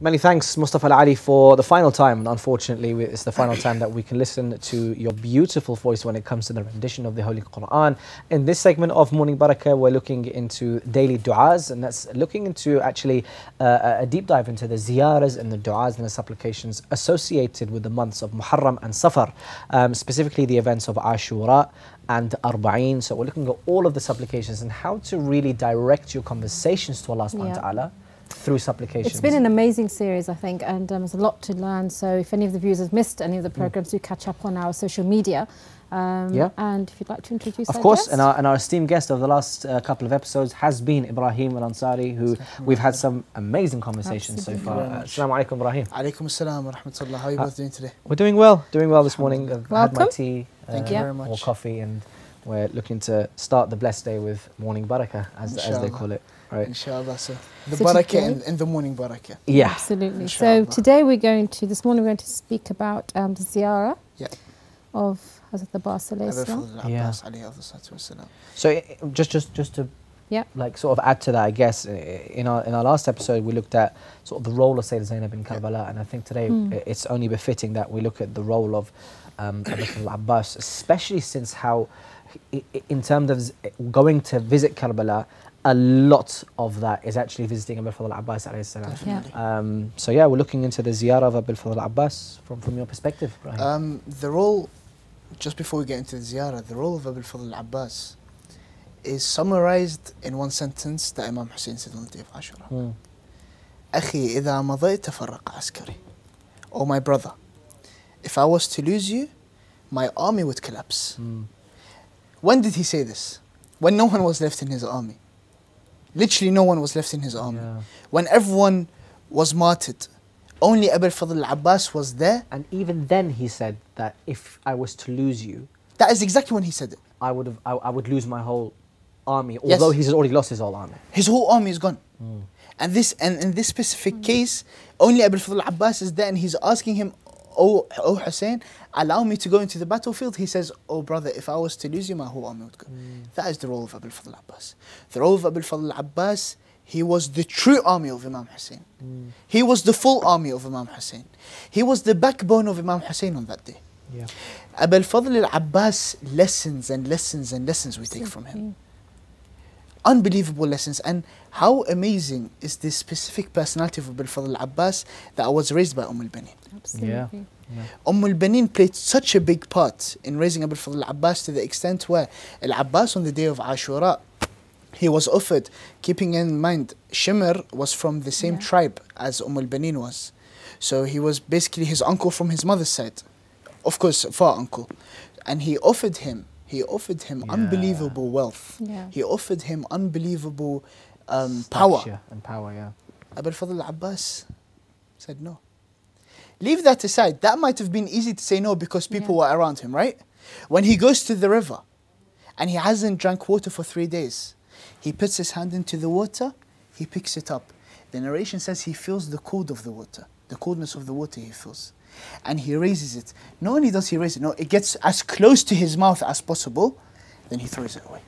Many thanks, Mustafa Al-Ali, for the final time. Unfortunately, it's the final time that we can listen to your beautiful voice when it comes to the rendition of the Holy Quran. In this segment of Morning Baraka, we're looking into daily du'as, and that's looking into actually a deep dive into the ziyaras and the du'as and the supplications associated with the months of Muharram and Safar, specifically the events of Ashura and Arba'een. So we're looking at all of the supplications and how to really direct your conversations to Allah subhanahu wa ta'ala through supplications. It's been an amazing series, I think, and there's a lot to learn. So if any of the viewers have missed any of the programs, do catch up on our social media. And if you'd like to introduce of course, and our esteemed guest of the last couple of episodes has been Ibrahim Al-Ansari, who we've had some amazing conversations so far. Assalamu alaikum, Ibrahim. Alaikum assalam wa rahmatullah. How are you both doing today? We're doing well this morning. I've had my tea, Thank you very much. More coffee, and we're looking to start the blessed day with Morning Baraka, as they call it. Right. Inshallah. So the barakah in the morning barakah. Yeah. Absolutely. Inshallah. So today this morning we're going to speak about the Zeyarat of Hazrat Abbas alayhi salam. So just to like sort of add to that, I guess in our last episode we looked at sort of the role of Sayyidina Zainab in Karbala, and I think today it's only befitting that we look at the role of AlAbbas, especially since how in terms of going to visit Karbala, a lot of that is actually visiting Abil Fadl Abbas alayhi salam. So yeah, we're looking into the ziyarah of Abil Fadl Abbas from your perspective, Ibrahim. The role, just before we get into the ziyarah, the role of Abil Fadl Abbas is summarized in one sentence that Imam Hussein said on the day of Ashura. أخي إذا مضيت تفرق عسكري. Oh my brother, if I was to lose you, my army would collapse. When did he say this? When no one was left in his army. Literally no one was left in his army. When everyone was martyred, only Abil Fadl Abbas was there. And even then he said that if I was to lose you, that is exactly when he said it. I would lose my whole army, although he's already lost his whole army. His whole army is gone. And in this specific case, only Abil Fadl Abbas is there, and he's asking him, Oh Hussein, allow me to go into the battlefield. He says, oh brother, if I was to lose you, my whole army would go. That is the role of Abil Fadl Abbas. The role of Abil Fadl Abbas, he was the true army of Imam Hussein. He was the full army of Imam Hussein. He was the backbone of Imam Hussein on that day. Abil Fadl Abbas, lessons and lessons and lessons we take from him. Unbelievable lessons. And how amazing is this specific personality of Abil Fadl Abbas that was raised by Al-Banin. Absolutely. Al-Banin played such a big part in raising Abil Fadl Abbas to the extent where Al-Abbas on the day of Ashura, he was offered, keeping in mind Shimr was from the same tribe as Banin was. So he was basically his uncle from his mother's side. Of course, far uncle. And he offered him unbelievable wealth. He offered him unbelievable power. Abil Fadl Abbas said no. Leave that aside. That might have been easy to say no because people were around him, right? When he goes to the river and he hasn't drank water for 3 days, he puts his hand into the water, he picks it up. The narration says he feels the cold of the water, the coldness of the water he feels. And he raises it. Not only does he raise it, no, it gets as close to his mouth as possible, then he throws it away.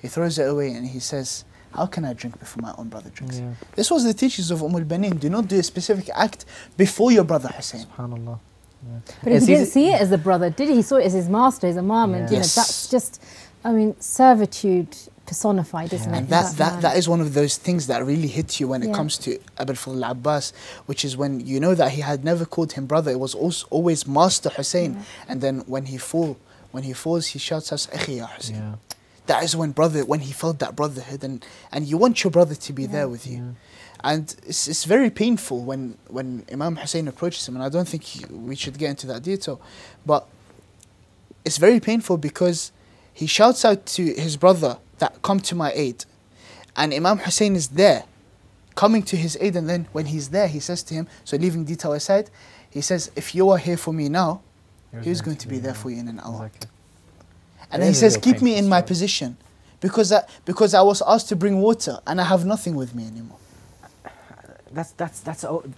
He throws it away and he says, how can I drink before my own brother drinks? This was the teachings of Banin. Do not do a specific act before your brother Hussein. SubhanAllah. But he didn't see it as a brother, did he? He saw it as his master, his imam, and you know, that's just, I mean, servitude personified, isn't it? And that is one of those things that really hit you when it comes to Abil Fadl Abbas, which is when you know that he had never called him brother. It was also always Master Hussein. And then when he falls, he shouts out, Akhi ya Hussein. That is when he felt that brotherhood, and you want your brother to be there with you. And it's very painful when Imam Hussein approaches him, and I don't think we should get into that detail, but it's very painful because he shouts out to his brother that come to my aid, and Imam Hussein is there coming to his aid, and then when he's there he says to him, so leaving detail aside, he says, if you are here for me now, who's going to be there for you in an hour? And then he says, keep me in my position because I was asked to bring water and I have nothing with me anymore. I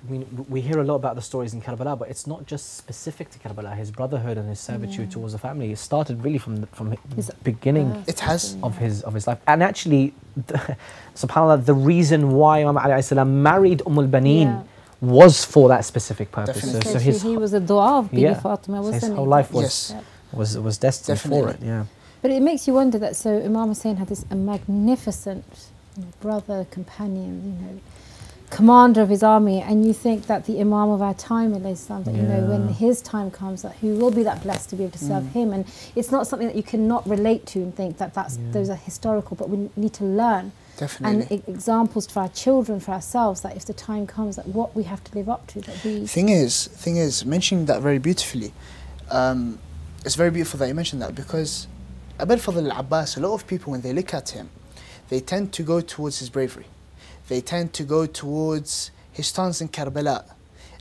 mean, we hear a lot about the stories in Karbala, but it's not just specific to Karbala. His brotherhood and his servitude towards the family, it started really from the beginning of his life. And actually, subhanAllah, the reason why Imam Ali married Banin was for that specific purpose. Definitely. So he was a dua of Bibi Fatima, wasn't his he? whole life was destined for it. Yeah. But it makes you wonder that so Imam Hussein had this magnificent brother, companion, commander of his army, and you think that the Imam of our time, that when his time comes, that he will be that blessed to be able to serve him, and it's not something that you cannot relate to and think that those are historical, but we need to learn. Definitely. And examples for our children, for ourselves, that if the time comes, that what we have to live up to, that we... Thing is, mentioning that very beautifully, it's very beautiful that you mentioned that, because Abul Fadl al-Abbas, a lot of people, when they look at him, they tend to go towards his bravery. They tend to go towards his stance in Karbala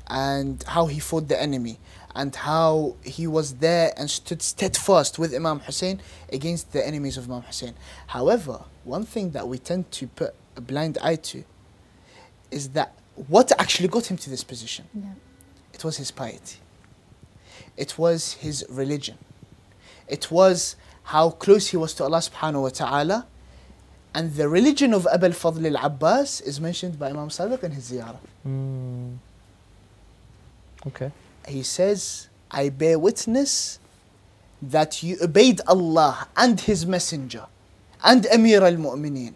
and how he fought the enemy and how he was there and stood steadfast with Imam Hussein against the enemies of Imam Hussein. However, one thing that we tend to put a blind eye to is that what actually got him to this position. It was his piety. It was his religion. It was how close he was to Allah subhanahu wa ta'ala. And the religion of Abul Fadl al-Abbas is mentioned by Imam Sadiq in his Zeyarat. Okay. He says, I bear witness that you obeyed Allah and His Messenger and Amir al-Mu'mineen.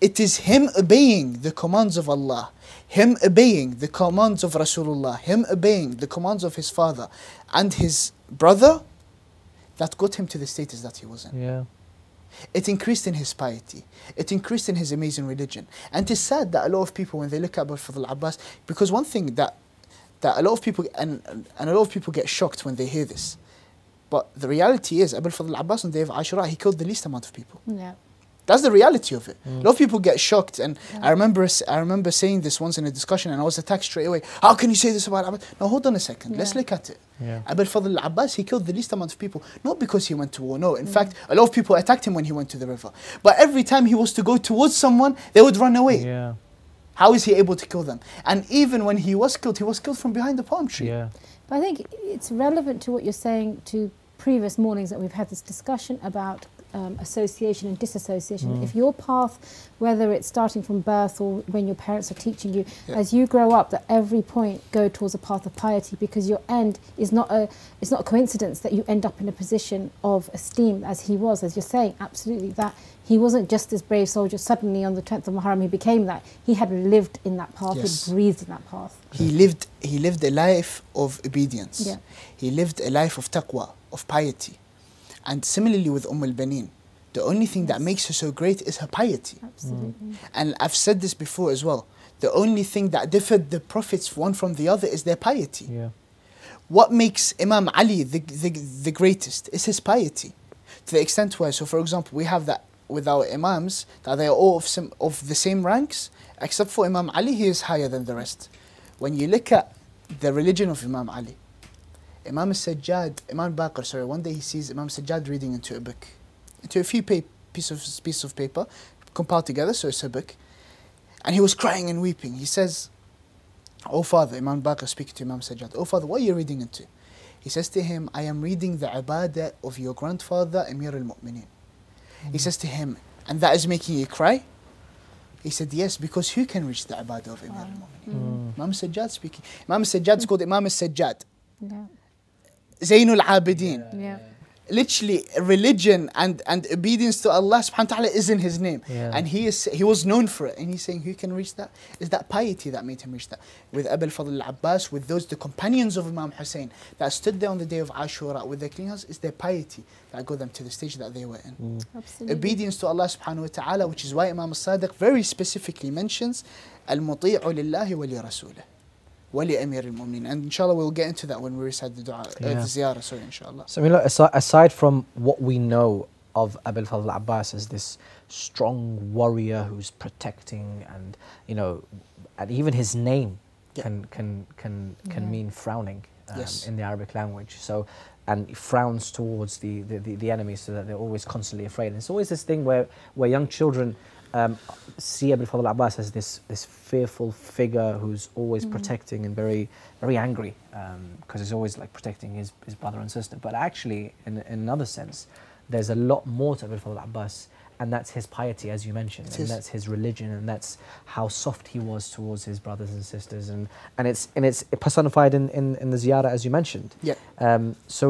It is him obeying the commands of Allah, him obeying the commands of Rasulullah, him obeying the commands of his father and his brother that got him to the status that he was in. Yeah. It increased in his piety. It increased in his amazing religion. And it's sad that a lot of people, when they look at Abul Fadl al-Abbas, because one thing that a lot of people, and a lot of people get shocked when they hear this, but the reality is, Abul Fadl al-Abbas on the day of Ashura, he killed the least amount of people. Yeah. That's the reality of it. A lot of people get shocked, and I remember saying this once in a discussion, and I was attacked straight away. How can you say this about Abbas? Now hold on a second. Let's look at it. Abul Fadl al-Abbas, he killed the least amount of people, not because he went to war. No, in fact, a lot of people attacked him when he went to the river. But every time he was to go towards someone, they would run away. Yeah. How is he able to kill them? And even when he was killed from behind the palm tree. Yeah. But I think it's relevant to what you're saying to previous mornings that we've had this discussion about association and disassociation. If your path, whether it's starting from birth or when your parents are teaching you, as you grow up, that every point go towards a path of piety, because your end is not a coincidence that you end up in a position of esteem as he was, as you're saying, absolutely, that he wasn't just this brave soldier, suddenly on the 10th of Muharram he became that. He had lived in that path, he breathed in that path. He lived a life of obedience. He lived a life of taqwa, of piety. And similarly with al-Baneen, the only thing that makes her so great is her piety. Absolutely. And I've said this before as well. The only thing that differed the prophets one from the other is their piety. What makes Imam Ali the greatest is his piety. To the extent where, so for example, we have that with our Imams, that they are all of the same ranks, except for Imam Ali, he is higher than the rest. When you look at the religion of Imam Ali, Imam Baqir, sorry, one day he sees Imam Sajjad reading into a book, into a few piece of paper, compiled together, so it's a book. And he was crying and weeping. He says, "Oh Father," Imam Baqir speaking to Imam Sajjad, "Oh Father, what are you reading into?" He says to him, "I am reading the ibadah of your grandfather, Amir al-Mu'mineen." He says to him, "And that is making you cry?" He said, "Yes, because who can reach the ibadah of Amir al-Mu'mineen?" Imam Sajjad speaking. Imam Sajjad is called Imam al-Sajjad. Zainul Abidin. Literally, religion and obedience to Allah subhanahu wa ta'ala is in his name. And he was known for it. And he's saying, who can reach that? Is that piety that made him reach that? With Abul Fadl al-Abbas, with the companions of Imam Hussein that stood there on the day of Ashura with their clean hands, is their piety that got them to the stage that they were in. Obedience to Allah subhanahu wa ta'ala, which is why Imam al-Sadiq very specifically mentions al-muti'u lillahi wa li rasulah. Wali Amir al-Mu'mineen. And inshallah we'll get into that when we recite the dua, the ziyarah, sorry, inshallah. So I mean, look, aside from what we know of Abul Fadl al-Abbas as this strong warrior who's protecting, and and even his name can mean frowning in the Arabic language. So, and he frowns towards the enemy, so that they're always constantly afraid. And it's always this thing where young children see Abul Fadl al-Abbas as this fearful figure who's always protecting and very, very angry, because he's always like protecting his brother and sister. But actually, in another sense, there's a lot more to Abul Fadl al-Abbas, and that's his piety, as you mentioned, and that's his religion, and that's how soft he was towards his brothers and sisters, and it's personified in the Zeyarat, as you mentioned. Yeah. So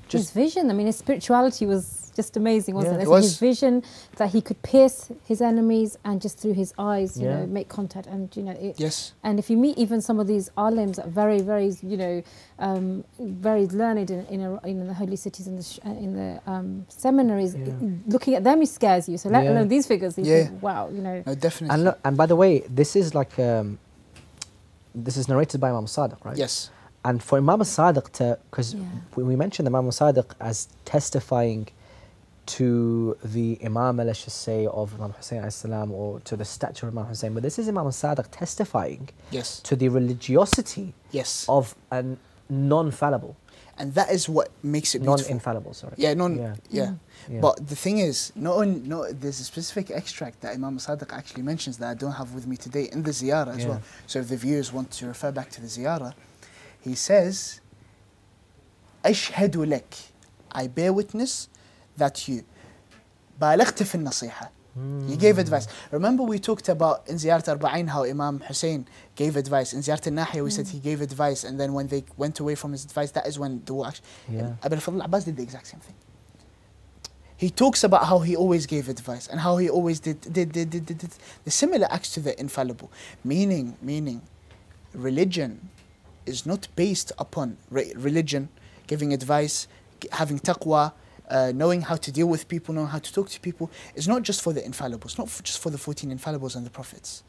his vision, I mean, his spirituality was just amazing, wasn't it? It was. His vision that he could pierce his enemies and just through his eyes, you know, make contact, and you know, and if you meet even some of these alims that are very, very, you know, very learned in the holy cities and in the seminaries, looking at them, it scares you. So let alone these figures, you think, wow, you know. No, definitely. And look, and by the way, this is like this is narrated by Imam Sadiq, right? Yes. And for Imam Sadiq because we mentioned Imam Sadiq as testifying to the Imam, let's just say, of Imam Hussein alayhi salam, or to the statue of Imam Hussein, but this is Imam Sadiq testifying to the religiosity of a non-fallible. And that is what makes it beautiful. Non-infallible, sorry. Yeah, But the thing is, there's a specific extract that Imam Sadiq actually mentions that I don't have with me today in the Ziyarah as well. So if the viewers want to refer back to the Ziyarah, he says, أشهد لك, I bear witness that you بالغت في النصيحة. He gave advice. Remember we talked about in Zeyarat Arba'in how Imam Hussein gave advice. In Zeyarat al-Nahiya we said he gave advice, and then when they went away from his advice, that is when the war actually... Abu al-Fadl al-Abbas did the exact same thing. He talks about how he always gave advice and how he always did the similar acts to the infallible. Meaning, religion is not based upon religion, giving advice, having taqwa, knowing how to deal with people, knowing how to talk to people. It's not just for the infallibles, not just for the 14 infallibles and the prophets.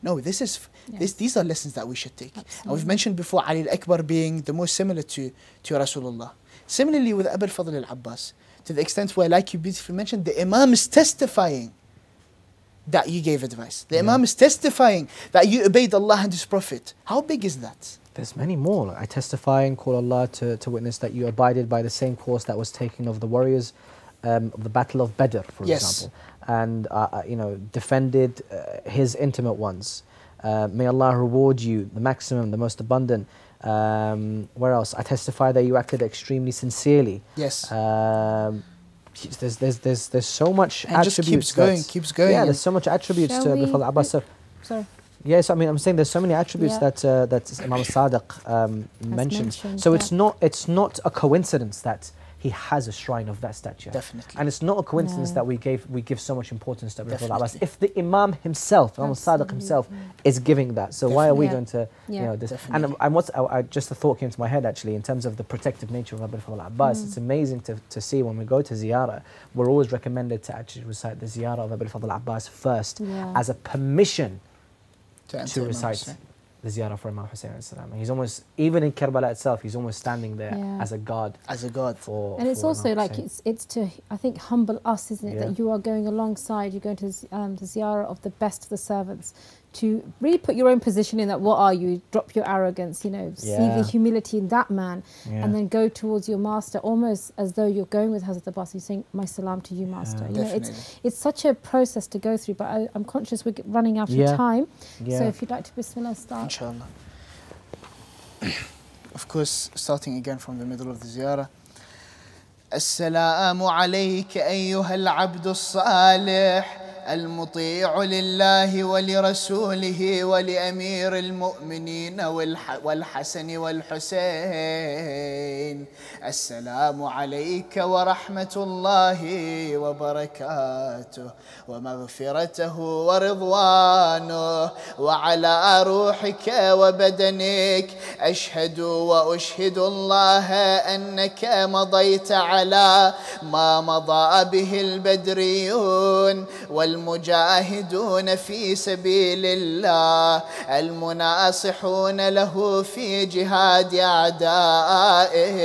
No, these are lessons that we should take. Absolutely. And we've mentioned before Ali al-Akbar being the most similar to Rasulullah. Similarly with Abu al-Fadl al-Abbas, to the extent where, like you beautifully mentioned, the Imam is testifying that you gave advice. The Imam is testifying that you obeyed Allah and His Prophet. How big is that? There's many more. I testify and call Allah to witness that you abided by the same course that was taken of the warriors of the Battle of Badr, for example, and you know, defended His intimate ones. May Allah reward you the maximum, the most abundant. Where else? I testify that you acted extremely sincerely. Yes. There's so much and attributes. Just keeps going. Yeah, there's so much attributes to Abu al-Abbas. Sorry. Yes, I mean, I'm saying there's so many attributes that Imam Sadiq mentions. So it's not a coincidence that he has a shrine of that statue. Definitely. And it's not a coincidence that we give so much importance to Abu al-Abbas. If the Imam himself, Imam Sadiq himself, is giving that, so why are we going to, you know, this? And just a thought came to my head actually in terms of the protective nature of Abu al-Abbas. It's amazing to see when we go to Ziyarah, we're always recommended to actually recite the Ziyarah of Abu al-Abbas first as a permission to recite the Ziyarah for Imam Hussein. He's almost, even in Karbala itself, he's almost standing there as a god. And it's also like, it's to, I think, humble us, isn't it? That you are going alongside, you're going to the Ziyarah of the best of the servants, to really put your own position in that, what are you? Drop your arrogance, you know, see the humility in that man, and then go towards your master, almost as though you're going with Hazrat Abbas. You're saying, my salam to you, master. You know, it's such a process to go through, but I'm conscious we're running out of time. So if you'd like to Bismillah start. Inshallah. Of course, starting again from the middle of the Ziyarah. السلام عليك أيها العبد الصالح المطيع لله ولرسوله ولأمير المؤمنين والحسن والحسين. السلام عليك ورحمة الله وبركاته ومغفرته ورضوانه وعلى روحك وبدنك. أشهد وأشهد الله أنك مضيت على ما مضى به البدريون والمجاهدون في سبيل الله المناصحون له في جهاد أعدائه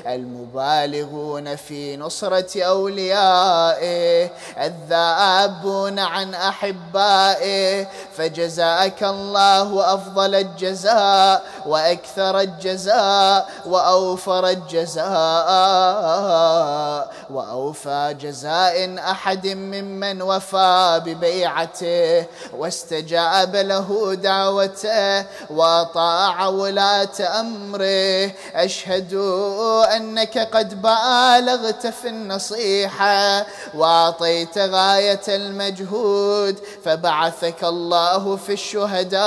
المبالغون في نصرة أوليائه الذابون عن أحبائه. فجزاك الله أفضل الجزاء وأكثر الجزاء وأوفر الجزاء وأوفى جزاء أحد ممن ووفى ببيعته واستجاب له دعوته وطاع ولاة أمره. أشهد أنك قد بالغت في النصيحة وأعطيت غاية المجهود، فبعثك الله في الشهداء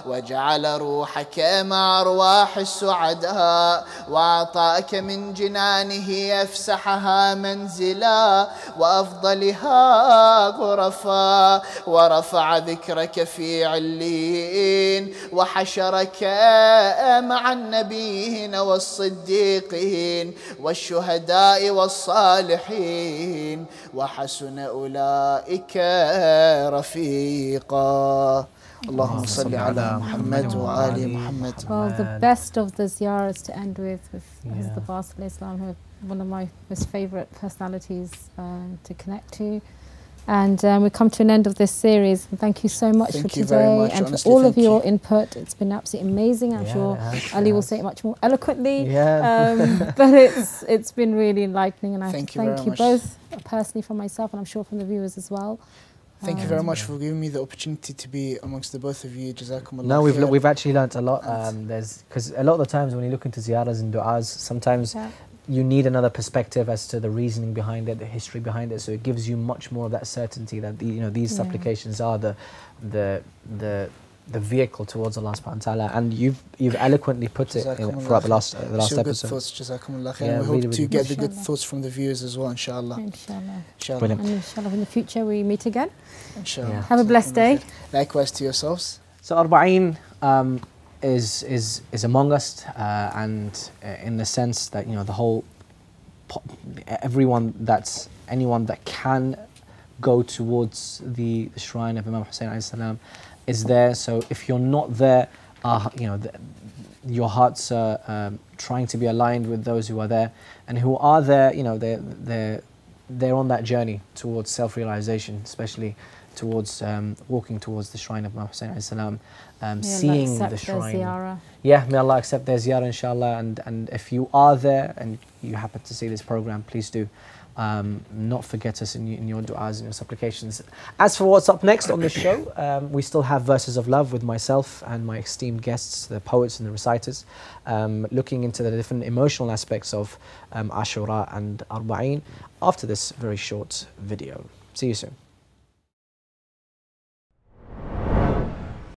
وجعل روحك مع أرواح السعداء، وأعطاك من جنانه أفسحها منزلا وأفضلها غرفا، ورفع ذكرك في عليين، وحشرك مع النبيين والصديقين والشهداء والصالحين، وحسن أولئك رفيقا. اللهم صل على محمد وآل محمد. Well, the best of the ziyarahs to end with is the Basil Islam, who are one of my most favourite personalities to connect to. And we come to an end of this series. And thank you so much for today and for all of your input. It's been absolutely amazing. I'm sure Ali will say it much more eloquently. But it's been really enlightening, and I thank you both personally from myself, and I'm sure from the viewers as well. Thank you very much for giving me the opportunity to be amongst the both of you. Jazakumullah. No, we've actually learnt a lot. Because a lot of the times when you look into ziyarahs and du'as, sometimes you need another perspective as to the reasoning behind it, the history behind it. So it gives you much more of that certainty that these supplications are the vehicle towards Allah subhanahu wa ta'ala. And you've eloquently put it throughout the last episode. Good thoughts, Jazakumullah khair. We hope to get the good thoughts from the viewers as well, inshallah. Inshallah. And inshallah in the future we meet again. Inshallah. Have a blessed day. Likewise to yourselves. So Arba'een is among us, and in the sense that the whole anyone that can go towards the shrine of Imam Hussein alayhi salam is there. So if you're not there, your hearts are trying to be aligned with those who are there, and who are there, they're on that journey towards self-realization, especially towards walking towards the shrine of Imam Hussein alayhi salam, seeing the shrine. Yeah, may Allah accept their ziyarah, inshallah. And if you are there and you happen to see this program, please do not forget us in your du'as and your supplications. As for what's up next on the show, we still have Verses of Love with myself and my esteemed guests, the poets and the reciters, looking into the different emotional aspects of Ashura and Arba'een after this very short video. See you soon.